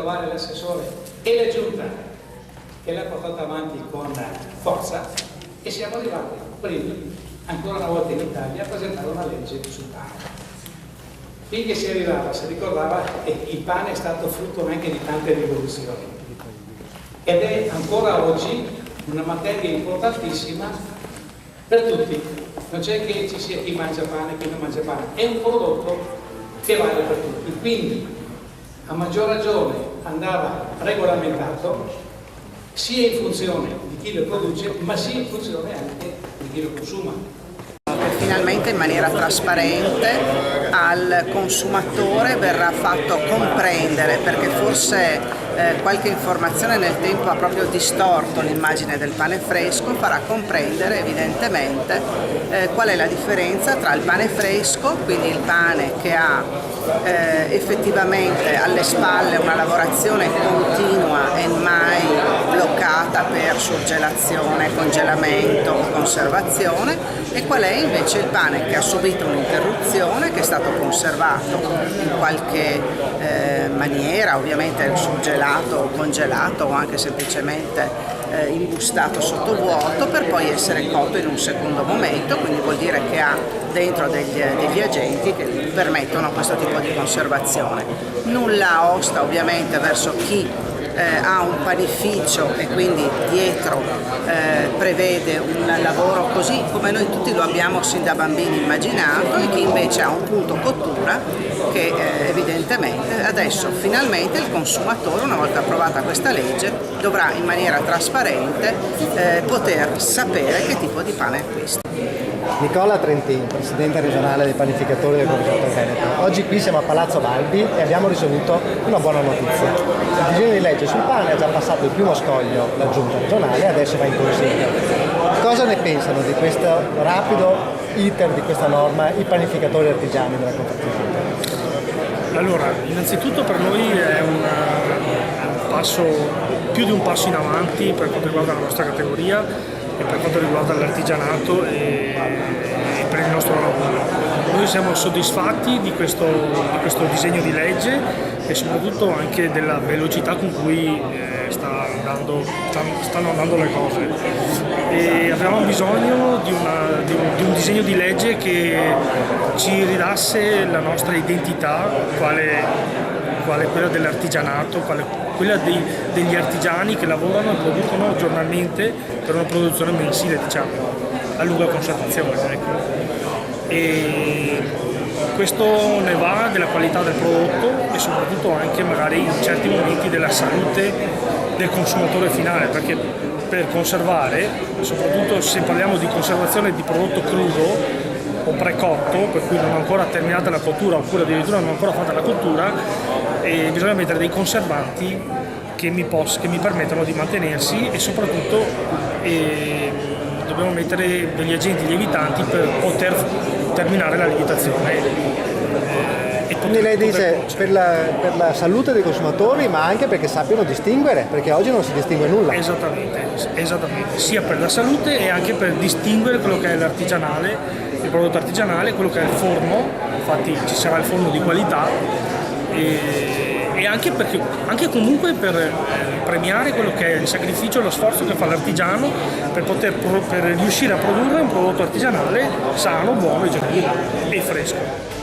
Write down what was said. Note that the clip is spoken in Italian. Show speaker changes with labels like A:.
A: trovare l'assessore e la giunta che l'ha portata avanti con forza e siamo arrivati primi, ancora una volta in Italia, a presentare una legge sul pane. Finché si arrivava, si ricordava che il pane è stato frutto anche di tante rivoluzioni ed è ancora oggi una materia importantissima per tutti. Non c'è che ci sia chi mangia pane e chi non mangia pane, è un prodotto che vale per tutti, quindi a maggior ragione andava regolamentato sia in funzione di chi lo produce ma sia in funzione anche di chi lo consuma.
B: Finalmente in maniera trasparente al consumatore verrà fatto comprendere, perché forse qualche informazione nel tempo ha proprio distorto l'immagine del pane fresco, farà comprendere evidentemente qual è la differenza tra il pane fresco, quindi il pane che ha effettivamente alle spalle una lavorazione continua e mai bloccata per surgelazione, congelamento, conservazione, e qual è invece il pane che ha subito un'interruzione, che è stato conservato in qualche maniera, ovviamente surgelato o congelato o anche semplicemente imbustato sotto vuoto per poi essere cotto in un secondo momento, quindi vuol dire che ha dentro degli agenti che permettono questo tipo di conservazione. Nulla osta ovviamente verso chi ha un panificio e quindi dietro prevede un lavoro così come noi tutti lo abbiamo sin da bambini immaginato, e chi invece ha un punto cottura che evidentemente adesso finalmente il consumatore, una volta approvata questa legge, dovrà in maniera trasparente poter sapere che tipo di pane acquista.
C: Nicola Trentin, presidente regionale dei panificatori del Consorzio Veneto. Oggi qui siamo a Palazzo Balbi e abbiamo ricevuto una buona notizia. Il disegno di legge sul pane ha già passato il primo scoglio, la giunta regionale, e adesso va in consiglio. Cosa ne pensano di questo rapido iter di questa norma i panificatori artigiani della Confederazione?
D: Allora, innanzitutto per noi è un passo, più di un passo in avanti per quanto riguarda la nostra categoria e per quanto riguarda l'artigianato e per il nostro lavoro. Noi siamo soddisfatti di questo disegno di legge e soprattutto anche della velocità con cui stanno andando le cose. E avevamo bisogno di un disegno di legge che ci ridasse la nostra identità, quale quella dell'artigianato, quella degli artigiani che lavorano e producono giornalmente per una produzione mensile, diciamo, a lunga conservazione. Ecco. E questo ne va della qualità del prodotto e soprattutto anche magari in certi momenti della salute del consumatore finale, perché per conservare, soprattutto se parliamo di conservazione di prodotto crudo o precotto, per cui non è ancora terminata la cottura oppure addirittura non è ancora fatta la cottura, e bisogna mettere dei conservanti che mi permettono di mantenersi e soprattutto dobbiamo mettere degli agenti lievitanti per poter terminare la lievitazione.
C: Quindi lei dice per la salute dei consumatori, ma anche perché sappiano distinguere, perché oggi non si distingue nulla.
D: Esattamente, sia per la salute e anche per distinguere quello che è l'artigianale, il prodotto artigianale, quello che è il forno, infatti ci sarà il forno di qualità, e anche comunque per premiare quello che è il sacrificio e lo sforzo che fa l'artigiano per riuscire a produrre un prodotto artigianale sano, buono e fresco.